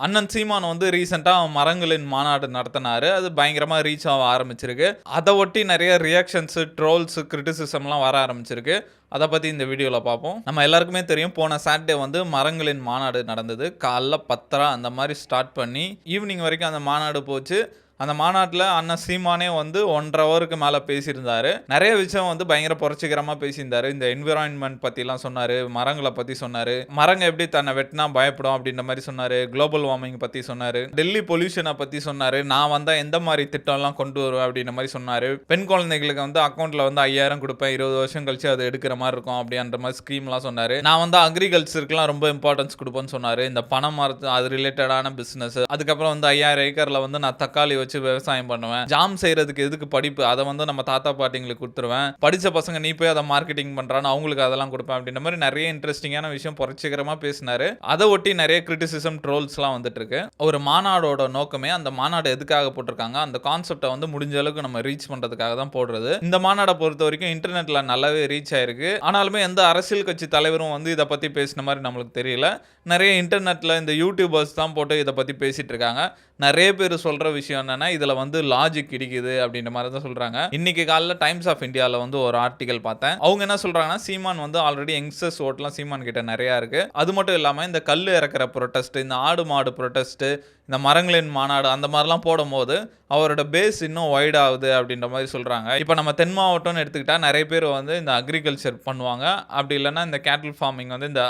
அண்ணன் சீமான் வந்து ரீசென்ட்டா மரங்களின் மாநாடு நடத்தினாரு. அது பயங்கரமா ரீச் ஆக ஆரம்பிச்சிருக்கு. அத ஒட்டி நெறைய ரியாக்ஷன்ஸ், ட்ரோல்ஸ், கிரிட்டிசிசம்லாம் வர ஆரம்பிச்சிருக்கு. அத பத்தி இந்த வீடியோல பார்ப்போம். நம்ம எல்லாருக்குமே தெரியும் போன சாட்டர்டே வந்து மரங்களின் மாநாடு நடந்தது. காலைல 10:30 அந்த மாரி ஸ்டார்ட் பண்ணி ஈவினிங் வரைக்கும் அந்த மாநாடு போச்சு. அந்த மாநாட்டுல அண்ணன் சீமானே வந்து 1 1/2 ஹவருக்கு மேல பேசியிருந்தாரு. நெறைய விஷயம் வந்து பயங்கர புரட்சிகரமா பேசியிருந்தாரு. இந்த என்விரான்மென்ட் பத்திலாம் சொன்னாரு. மரங்கள பத்தி சொன்னாரு. மரங்க எப்படி தன்னை வெட்டினா பயப்படும் அப்படின்ற மாரி சொன்னாரு. குளோபல் வார்மிங் பத்தி சொன்னாரு. டெல்லி பொல்யூஷன பத்தி சொன்னாரு. நான் வந்தா எந்த மாரி திட்டம்லாம் கொண்டு வருவேன் அப்படின்ற மாரி சொன்னாரு. பெண் குழந்தைகளுக்கு வந்து அக்கவுண்ட்ல வந்து 5000 குடுப்பேன். 20 வருஷம் கழிச்சு அது எடுக்கிற மாரி இருக்கும் அப்படின்ற மாரி ஸ்கீம்லாம் சொன்னாரு. நான் வந்து அக்ரிகல்ச்சருக்குலாம் ரொம்ப இம்பார்ட்டன்ஸ் குடுப்பேன்னு சொன்னாரு. இந்த பனை மரத்து அது ரிலேட்டடான பிசினஸ். அதுக்கப்புறம் வந்து 5000 ஏக்கர்ல வந்து நான் தக்காளி வச்சு விவசாயம் பண்ணுவேன். ஜாம் செய்யறதுக்கு எதுக்கு படிப்பு? அத வந்து நம்ம தாத்தா பாட்டிங்களுக்கு குடுத்துருவேன். படிச்ச பசங்க நீ போய் அத மார்க்கெட்டிங் பண்றான்னு அவங்களுக்கு அதெல்லாம் குடுப்பேன் அப்படின்ற மாரி நெறைய இன்ட்ரஸ்டிங்கான விஷயம் புரட்சிகரமா பேசினாரு. அத ஒட்டி நெறைய கிரிட்டிசிசம், ட்ரோல்ஸ்லாம் வந்துட்டு இருக்கு. ஒரு மாநாடோட நோக்கமே அந்த மாநாடு எதுக்காக போட்டிருக்காங்க? அந்த கான்செப்ட்ட வந்து முடிஞ்ச அளவுக்கு நம்ம ரீச் பண்றதுக்காக தான் போடுறது. இந்த மாநாட பொறுத்தவரைக்கும் இன்டர்நெட்ல நல்லாவே ரீச் ஆயிருக்கு. ஆனாலுமே எந்த அரசியல் கட்சி தலைவரும் வந்து இத பத்தி பேசின மாரி நம்மளுக்கு தெரியல. நெறைய இன்டர்நெட்ல இந்த யூடியூபர்ஸ் தான் போட்டு இத பத்தி பேசிட்டு இருக்காங்க. நெறைய பேர் சொல்ற விஷயம் என்னன்னா, இதுல வந்து லாஜிக் இடிக்குது அப்படின்ற மாரி தான் சொல்றாங்க. இன்னைக்கு காலைல டைம்ஸ் ஆஃப் இந்தியால வந்து ஒரு ஆர்டிகல் பார்த்தேன். அவங்க என்ன சொல்றாங்கன்னா, சீமான் வந்து ஆல்ரெடி யங்ஸ்டர்ஸ் ஓட்லாம் சீமான் கிட்ட நெறைய இருக்கு. அது மட்டும் இல்லாம இந்த கல்லு இறக்குற புரொட்டஸ்ட், இந்த ஆடு மாடு புரொட்டஸ்ட், இந்த மரங்களின் மாநாடு அந்த மாரிலாம் போடும்போது, அவரோட பேஸ் இன்னும் வைட் ஆகுது அப்படின்ற மாரி சொல்றாங்க. இப்ப நம்ம தென் மாவட்டம்னு எடுத்துக்கிட்டா நெறைய பேர் வந்து இந்த அக்ரிகல்ச்சர் பண்ணுவாங்க. அப்படி இல்லன்னா இந்த கேட்டில் ஃபார்மிங் வந்து இந்த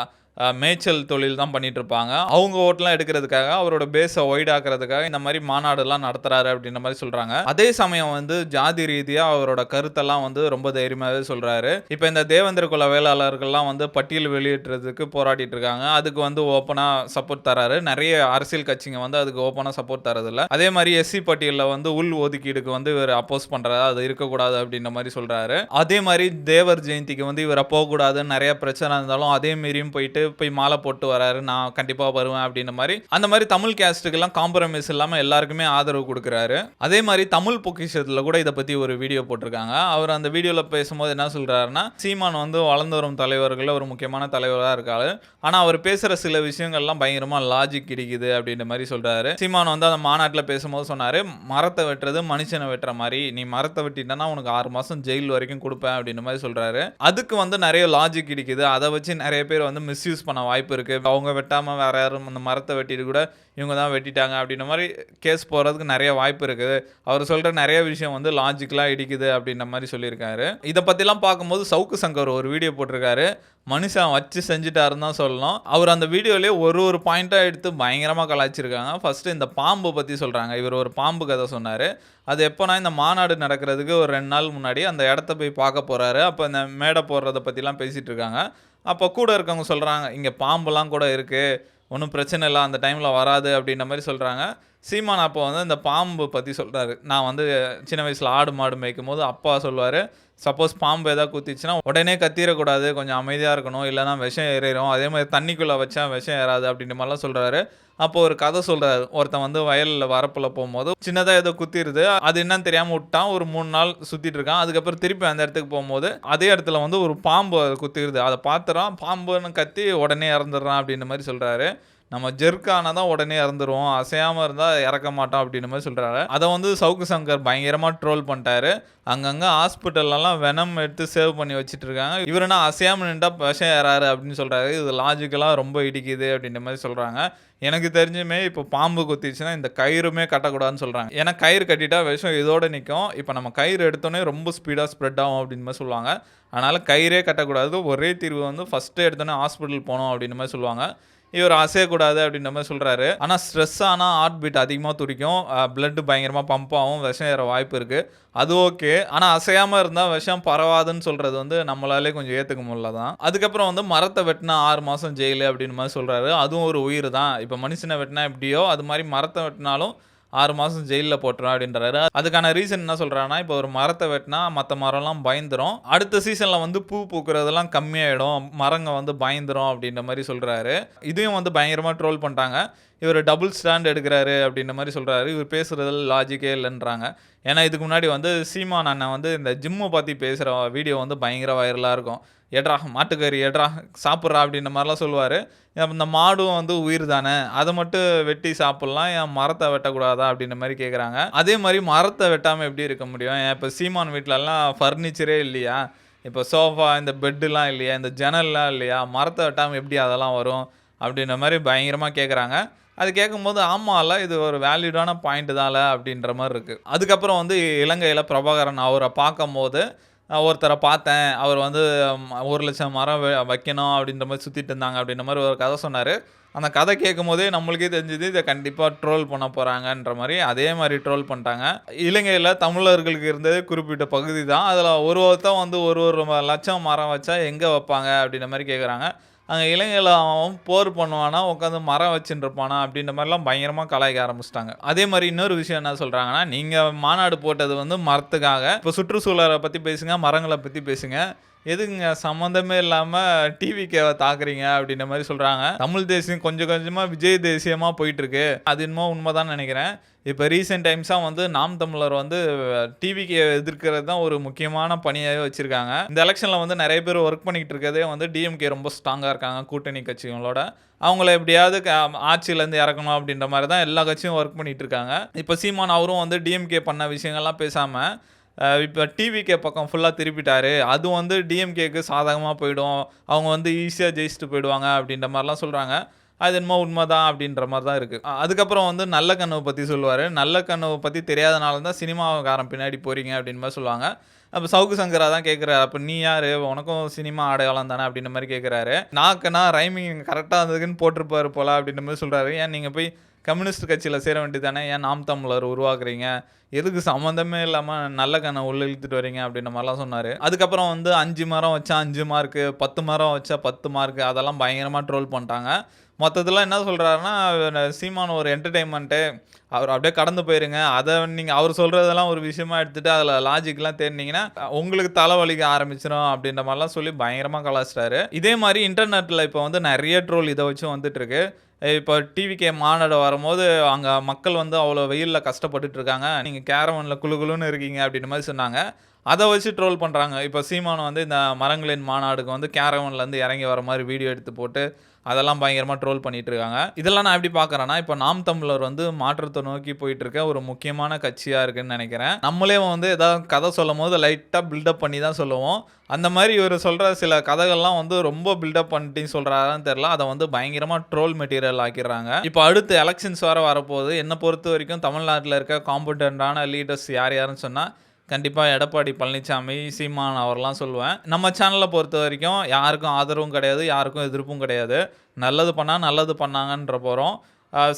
மேய்ச்சல் தொழில் தான் பண்ணிட்டு இருப்பாங்க. அவங்க ஓட்லாம் எடுக்கிறதுக்காக அவரோட பேஸ வைட் ஆக்குறதுக்காக இந்த மாரி மாநாடுலாம் நடத்துறாரு அப்படின்ற மாரி சொல்றாங்க. அதே சமயம் வந்து ஜாதி ரீதியா அவரோட கருத்தெல்லாம் வந்து ரொம்ப தைரியமாவே சொல்றாரு. இப்ப இந்த தேவேந்திர குல வேளாளர்கள்லாம் வந்து பட்டியல் வெளியிடுறதுக்கு போராடிட்டு இருக்காங்க. அதுக்கு வந்து ஓப்பனா சப்போர்ட் தராரு. நெறைய அரசியல் கட்சிங்க வந்து அதுக்கு ஓப்பனா சப்போர்ட் தரதில்ல. அதே மாரி எஸ்சி பட்டியல்ல வந்து உள் ஒதுக்கீடுக்கு வந்து இவர் அப்போஸ் பண்றாரு. அது இருக்கக்கூடாது அப்படின்ற மாரி சொல்றாரு. அதே மாரி தேவர் ஜெயந்திக்கு வந்து இவர போகக்கூடாதுன்னு நெறைய பிரச்சனை இருந்தாலும் அதே மீறியும் போய் மாலை போட்டு வராரு. நான் கண்டிப்பா வருவேன் அப்படின்ற மாரி. அந்த மாரி தமிழ் கேஸ்டுக்கெல்லாம் காம்ப்ரமைஸ் இல்லாம எல்லாருக்குமே ஆதரவு குடுக்குறாரு. அதே மாரி தமிழ் பொக்கிஷத்துல கூட இத பத்தி ஒரு வீடியோ போட்டிருக்காங்க. அவர் அந்த வீடியோல பேசும்போது என்ன சொல்றாருன்னா, சீமான் வந்து வளர்ந்து வரும் தலைவர்கள்ல ஒரு முக்கியமான தலைவரா இருக்காரு. ஆனா அவர் பேசுற சில விஷயங்கள்லாம் பயங்கரமா லாஜிக் இடிக்குது அப்படின்ற மாரி சொல்றாரு. சீமான் வந்து அந்த மாநாட்டுல பேசும்போது சொன்னாரு, மரத்த வெட்டுறது மனுஷன வெட்டுற மாரி. நீ மரத்த வெட்டிட்டனா உனக்கு 6 மாசம் ஜெயில் வரைக்கும் குடுப்பேன் அப்படின்ற மாரி சொல்றாரு. அதுக்கு வந்து நெறைய லாஜிக் இடிக்குது. அத வச்சு நெறைய பேர் வந்து மிஸ்யூஸ் பண்ண வாய்ப்பு இருக்கு. அவங்க வெட்டாம வேற யாரும் அந்த மரத்த வெட்டிட்டு கூட இவங்க தான் வெட்டிட்டாங்க அப்படின்ற மாரி கேஸ் போறதுக்கு நெறைய வாய்ப்பு இருக்குது. அவர் சொல்ற நெறைய விஷயம் வந்து லாஜிக்கலா இடிக்குது அப்படின்ற மாரி சொல்லியிருக்காரு. இத பத்திலாம் பார்க்கும்போது சவுக்கு சங்கர் ஒரு வீடியோ போட்டிருக்காரு. மனுஷன் வச்சு செஞ்சுட்டாருன்னு தான் சொல்லணும். அவர் அந்த வீடியோலயே ஒரு பாயிண்ட்டா எடுத்து பயங்கரமா கலாய்ச்சிருக்காங்க. ஃபர்ஸ்ட் இந்த பாம்பு பத்தி சொல்றாங்க. இவர் ஒரு பாம்பு கதை சொன்னாரு. அது எப்போனா இந்த மாநாடு நடக்கிறதுக்கு ஒரு 2 நாள் முன்னாடி அந்த இடத்த போய் பார்க்க போறாரு. அப்ப இந்த மேடை போடுறத பத்திலாம் பேசிட்டு இருக்காங்க. அப்ப கூட இருக்கவங்க சொல்றாங்க, "இங்க பாம்புலாம் கூட இருக்கு. ஒண்ணும் பிரச்சனை இல்ல. அந்த டைம்ல வராது." அப்படின்ற மாரி சொல்றாங்க. சீமான் அப்போ வந்து இந்த பாம்பு பத்தி சொல்றாரு. நான் வந்து சின்ன வயசுல ஆடு, மாடு மேய்க்கும்போது அப்பா சொல்லுவாரு, "சப்போஸ் பாம்பு ஏதாவது குத்திச்சுன்னா உடனே கத்திறக்கூடாது. கொஞ்சம் அமைதியா இருக்கணும். இல்லன்னா விஷம் ஏறிரும். அதே மாரி தண்ணிக்குள்ள வச்சா விஷம் ஏறாது." அப்படின்ற மாரிலாம் சொல்றாரு. அப்போ ஒரு கதை சொல்றாரு. ஒருத்தன் வந்து வயல்ல வரப்புல போம்போது சின்னதா ஏதோ குத்திருது. அது என்னன்னு தெரியாம வுட்டான். ஒரு 3 நாள் சுத்திட்டு இருக்கான். அதுக்கப்புறம் திருப்பி அந்த இடத்துக்கு போம்போது, அதே இடத்துல வந்து ஒரு பாம்பு குத்திருது. அத பார்த்துறான். பாம்புன்னு கத்தி உடனே இறந்துடுறான் அப்படின்ற மாரி சொல்றாரு. நம்ம ஜெர்க் ஆனா தான் உடனே இறந்துருவோம். அசையாம இருந்தா இறக்க மாட்டோம் அப்படின்ற மாரி சொல்றாரு. அத வந்து சவுக்கு சங்கர் பயங்கரமா ட்ரோல் பண்ணிட்டாரு. அங்கங்க ஹாஸ்பிட்டல்லலாம் வெனம் எடுத்து சேவ் பண்ணி வச்சுட்டு இருக்காங்க. இவரு என்ன அசையாம நின்டா விஷம் ஏறாரு அப்படின்னு சொல்றாரு. இது லாஜிக்கலா ரொம்ப இடிக்குது அப்படின்ற மாரி சொல்றாங்க. எனக்கு தெரிஞ்சுமே இப்போ பாம்பு குத்திச்சுன்னா இந்த கயிறுமே கட்டக்கூடாதுன்னு சொல்றாங்க. ஏன்னா கயிறு கட்டிட்டா விஷம் இதோட நிக்கும். இப்ப நம்ம கயிறு எடுத்தோனே ரொம்ப ஸ்பீடா ஸ்ப்ரெட் ஆகும் அப்படின்னு மாரி சொல்லுவாங்க. அதனால கயிறே கட்டக்கூடாது. ஒரே தீர்வு வந்து ஃபர்ஸ்ட் எடுத்தோனே ஹாஸ்பிட்டல் போணும் அப்படின்ற மாரி சொல்லுவாங்க. இவர் அசையக்கூடாது அப்படின்ற மாரி சொல்றாரு. ஆனா ஸ்ட்ரெஸ் ஆனா ஹார்ட் பீட் அதிகமா துடிக்கும். பிளட் பயங்கரமா பம்ப் ஆகும். விஷம் ஏற வாய்ப்பு இருக்கு. அது ஓகே. ஆனா அசையாம இருந்தா விஷம் பரவாதுன்னு சொல்றது வந்து நம்மளாலே கொஞ்சம் ஏத்துக்க முடியல தான். அதுக்கப்புறம் வந்து மரத்த வெட்டுனா 6 மாசம் ஜெயிலு அப்படின்னு மாரி சொல்றாரு. அதுவும் ஒரு உயிர் தான். இப்ப மனுஷன வெட்டுனா எப்படியோ அது மாரி மரத்த வெட்டுனாலும் 6 மாசம் ஜெயில்ல போட்டுருவேன் அப்படின்றாரு. அதுக்கான ரீசன் என்ன சொல்றாருன்னா, இப்போ ஒரு மரத்த வெட்டுனா மத்த மரம்லாம் பயந்துரும். அடுத்த சீசன்ல வந்து பூ பூக்குறதெல்லாம் கம்மியாயிடும். மரங்க வந்து பயந்துரும் அப்படின்ற மாரி சொல்றாரு. இதையும் வந்து பயங்கரமா ட்ரோல் பண்ணிட்டாங்க. இவர் டபுள் ஸ்டாண்ட் எடுக்கிறாரு அப்படின்ற மாதிரி சொல்கிறாரு. இவர் பேசுகிறதுல லாஜிக்கே இல்லைன்றாங்க. ஏன்னா இதுக்கு முன்னாடி வந்து சீமான் அண்ணன் வந்து இந்த ஜிம்மை பற்றி பேசுகிற வீடியோ வந்து பயங்கர வைரலாக இருக்கும். எட்ரா மாட்டுக்கறி எட்ரா சாப்பிட்றா அப்படின்ற மாதிரிலாம் சொல்லுவார். இந்த மாடும் வந்து உயிர் தானே, அதை மட்டும் வெட்டி சாப்பிட்லாம், என் மரத்தை வெட்டக்கூடாதா அப்படின்ற மாதிரி கேட்குறாங்க. அதே மாதிரி மரத்தை வெட்டாமல் எப்படி இருக்க முடியும்? இப்போ சீமான் வீட்டிலலாம் ஃபர்னிச்சரே இல்லையா? இப்போ சோஃபா, இந்த பெட்டுலாம் இல்லையா? இந்த ஜன்னல்லாம் இல்லையா? மரத்தை வெட்டாமல் எப்படி அதெல்லாம் வரும்? அப்படின்ற மாதிரி பயங்கரமாக கேட்குறாங்க. அது கேட்கும்போது ஆமாம்ல, இது ஒரு வேலிடான பாயிண்ட் தான்ல அப்படின்ற மாதிரி இருக்குது. அதுக்கப்புறம் வந்து இலங்கையில் பிரபாகரன் அவரை பார்க்கும்போது ஒருத்தரை பார்த்தேன், அவர் வந்து 1,00,000 மரம் வைக்கணும் அப்படின்ற மாதிரி சுற்றிட்டு இருந்தாங்க அப்படின்ற மாதிரி ஒரு கதை சொன்னார். அந்த கதை கேட்கும்போதே நம்மளுக்கே தெரிஞ்சுது இதை கண்டிப்பாக ட்ரோல் பண்ண போகிறாங்கன்ற மாதிரி. அதே மாதிரி ட்ரோல் பண்ணிட்டாங்க. இலங்கையில் தமிழர்களுக்கு இருந்தது குறிப்பிட்ட பகுதி தான். அதில் ஒருத்தன் வந்து ஒரு லட்சம் மரம் வச்சா எங்கே வைப்பாங்க அப்படின்ற மாதிரி கேட்குறாங்க. அங்கே இலங்கையில் அவன் போர் பண்ணுவானா, உட்காந்து மரம் வச்சுட்டு இருப்பானா அப்படின்ற மாதிரிலாம் பயங்கரமாக கலாய்க்க ஆரம்பிச்சிட்டாங்க. அதே மாதிரி இன்னொரு விஷயம் என்ன சொல்கிறாங்கன்னா, நீங்கள் மாநாடு போட்டது வந்து மரத்துக்காக. இப்போ சுற்றுச்சூழலை பற்றி பேசுங்க, மரங்களை பற்றி பேசுங்க, எதுக்குங்க சம்மந்தமே இல்லாமல் டிவிக்கேவை தாக்குறீங்க அப்படின்ற மாதிரி சொல்கிறாங்க. தமிழ் தேசியம் கொஞ்சம் கொஞ்சமாக விஜய் தேசியமாக போயிட்டுருக்கு. அது என்னமோ உண்மைதான் நினைக்கிறேன். இப்போ ரீசெண்ட் டைம்ஸாக வந்து நாம் தமிழர் வந்து டிவிக்கு எதிர்க்கிறது தான் ஒரு முக்கியமான பணியாகவே வச்சுருக்காங்க. இந்த எலெக்ஷனில் வந்து நிறைய பேர் ஒர்க் பண்ணிகிட்டு இருக்கிறதே வந்து டிஎம்கே ரொம்ப ஸ்ட்ராங்காக இருக்காங்க கூட்டணி கட்சிகளோட. அவங்கள எப்படியாவது ஆட்சியிலேருந்து இறக்கணும் அப்படின்ற மாதிரி தான் எல்லா கட்சியும் ஒர்க் பண்ணிகிட்டு இருக்காங்க. இப்போ சீமான் அவரும் வந்து டிஎம்கே பண்ண விஷயங்கள்லாம் பேசாமல் இப்போ டிவிகே பக்கம் ஃபுல்லாக திருப்பிட்டாரு. அது வந்து டிஎம்கேக்கு சாதகமாக போயிடும், அவங்க வந்து ஈஸியாக ஜெயிச்சுட்டு போயிடுவாங்க அப்படின்ற மாதிரிலாம் சொல்கிறாங்க. அது என்னமோ உண்மைதான் அப்படின்ற மாதிரி தான் இருக்குது. அதுக்கப்புறம் வந்து நல்ல கனவு பற்றி சொல்லுவார். நல்ல கனவு பற்றி தெரியாதனால தான் சினிமாக்காரன் பின்னாடி போகிறீங்க அப்படின்னு மாதிரி சொல்லுவாங்க. அப்போ சவுக்கு சங்கரா தான் கேட்குறாரு, அப்போ நீ யார், உனக்கும் சினிமா அடையாளம் தானே அப்படின்ற மாதிரி கேட்குறாரு. நாக்குனா ரைமிங் கரெக்டாக இருந்ததுக்குன்னு போட்டிருப்பாரு போல அப்படின்ற மாதிரி சொல்கிறாரு. ஏன் நீங்கள் போய் கம்யூனிஸ்ட் கட்சியில் சேர வேண்டியது தானே, ஏன் நாம் தமிழர் உருவாக்குறீங்க, எதுக்கு சம்மந்தமே இல்லாமல் நல்ல கண்ணை உள்ள இழுத்துட்டு வரீங்க அப்படின்ற மாதிரிலாம் சொன்னார். அதுக்கப்புறம் வந்து 5 மரம் வச்சா 5 மார்க்கு, 10 மரம் வச்சா 10 மார்க்கு, அதெல்லாம் பயங்கரமாக ட்ரோல் பண்ணிட்டாங்க. மொத்தத்தில் என்ன சொல்கிறாருன்னா, சீமான் ஒரு என்டர்டெயின்மெண்ட்டு, அவர் அப்படியே கடந்து போயிருங்க. அதை நீங்கள் அவர் சொல்கிறதெல்லாம் ஒரு விஷயமா எடுத்துகிட்டு அதில் லாஜிக்லாம் தேடினீங்கன்னா உங்களுக்கு தலைவலிக்க ஆரம்பிச்சிடும் அப்படின்ற மாதிரிலாம் சொல்லி பயங்கரமாக கலாச்சிட்டாரு. இதே மாதிரி இன்டர்நெட்டில் இப்போ வந்து நிறைய ட்ரோல் இதை வச்சும் வந்துட்டுருக்கு. இப்போ டிவிகே மாநாடு வரும்போது அங்கே மக்கள் வந்து அவ்வளோ வெயிலில் கஷ்டப்பட்டுட்டு இருக்காங்க, நீங்கள் கேரவனில் குளுன்னு இருக்கீங்க அப்படின்ற மாதிரி சொன்னாங்க. அதை வச்சு ட்ரோல் பண்ணுறாங்க. இப்போ சீமான் வந்து இந்த மரங்களின் மாநாடுக்கு வந்து கேரவன்லேருந்து இறங்கி வர மாதிரி வீடியோ எடுத்து போட்டு அதெல்லாம் பயங்கரமாக ட்ரோல் பண்ணிட்டு இருக்காங்க. இதெல்லாம் நான் எப்படி பார்க்குறேன்னா, இப்போ நாம் தமிழர் வந்து மாற்றத்தை நோக்கி போயிட்டு இருக்க ஒரு முக்கியமான கட்சியாக இருக்குன்னு நினைக்கிறேன். நம்மளே வந்து ஏதாவது கதை சொல்லும் போது லைட்டாக பில்டப் பண்ணி தான் சொல்லுவோம். அந்த மாதிரி இவர் சொல்கிற சில கதைகள்லாம் வந்து ரொம்ப பில்டப் பண்ணிட்டு சொல்கிறாரான்னு தெரில. அதை வந்து பயங்கரமாக ட்ரோல் மெட்டீரியல் ஆக்கிடுறாங்க. இப்போ அடுத்து எலெக்ஷன்ஸ் வரப்போகுது. என்னை பொறுத்த வரைக்கும் தமிழ்நாட்டில் இருக்க காம்படென்ட்டான லீடர்ஸ் யாருன்னு சொன்னால் கண்டிப்பாக எடப்பாடி பழனிசாமி, சீமான் அவரெல்லாம் சொல்லுவேன். நம்ம சேனலை பொறுத்த வரைக்கும் யாருக்கும் ஆதரவும் கிடையாது, யாருக்கும் எதிர்ப்பும் கிடையாது. நல்லது பண்ணால் நல்லது பண்ணாங்கன்ற போகிறோம்,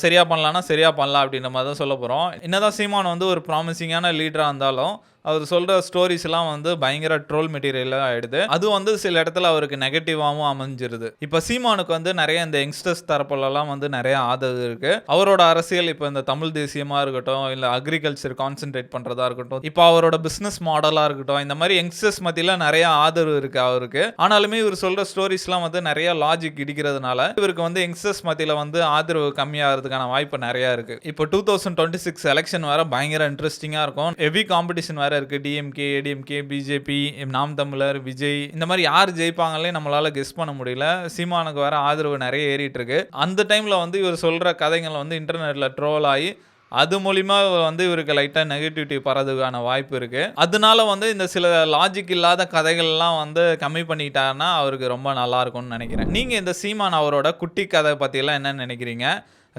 சரியாக பண்ணலான்னா சரியாக பண்ணலாம் அப்படின்ற மாதிரி தான் சொல்ல போகிறோம். என்னதான் சீமான் வந்து ஒரு ப்ராமிசிங்கான லீடராக இருந்தாலும் அவர் சொல்கிற ஸ்டோரிஸ்லாம் வந்து பயங்கர ட்ரோல் மெட்டீரியலாக ஆகிடுது. அது வந்து சில இடத்துல அவருக்கு நெகட்டிவாகவும் அமைஞ்சிருது. இப்போ சீமானுக்கு வந்து நிறைய இந்த யங்ஸ்டர்ஸ் தரப்புலலாம் வந்து நிறைய ஆதரவு இருக்குது. அவரோட அரசியல் இப்போ இந்த தமிழ் தேசியமாக இருக்கட்டும், இல்லை அக்ரிகல்ச்சர் கான்சென்ட்ரேட் பண்ணுறதா இருக்கட்டும், இப்போ அவரோட பிஸ்னஸ் மாடலாக இருக்கட்டும், இந்த மாதிரி யங்ஸ்டர்ஸ் மத்தியில் நிறைய ஆதரவு இருக்குது அவருக்கு. ஆனாலுமே இவர் சொல்கிற ஸ்டோரிஸ்லாம் வந்து நிறைய லாஜிக் இடிக்கிறதுனால இவருக்கு வந்து யங்ஸ்டர்ஸ் மத்தியில் வந்து ஆதரவு கம்மியாகிறதுக்கான வாய்ப்பு நிறையா இருக்குது. இப்போ 2026 எலெக்ஷன் வேறு பயங்கர இன்ட்ரெஸ்டிங்காக இருக்கும். ஹெவி காம்படிஷன் வேறு இருக்குது. டிஎம்கே, ஏடிஎம்கே, பிஜேபி, நாம் தமிழர், விஜய், இந்த மாதிரி யார் ஜெயிப்பாங்களே நம்மளால கெஸ் பண்ண முடியல. சீமானுக்கு வேற ஆதரவு நிறைய ஏறிட்டு இருக்கு. அந்த டைம்ல வந்து இவர் சொல்ற கதைகள் வந்து இன்டர்நெட்ல ட்ரோல் ஆகி அது மூலிமா வந்து இவருக்கு லைட்டாக நெகட்டிவிட்டி பரதுக்கான வாய்ப்பு இருக்கு. அதனால வந்து இந்த சில லாஜிக் இல்லாத கதைகள்லாம் வந்து கம்மி பண்ணிட்டாருன்னா அவருக்கு ரொம்ப நல்லா இருக்கும்னு நினைக்கிறேன். நீங்க இந்த சீமான் அவரோட குட்டி கதை பற்றியெல்லாம் என்ன நினைக்கிறீங்க?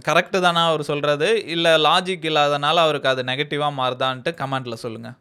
கரெக்டு தானா அவர் சொல்கிறது, இல்லை லாஜிக் இல்லாதனால அவருக்கு அது நெகட்டிவாக மாறுதான்ட்டு கமெண்ட்டில் சொல்லுங்கள்.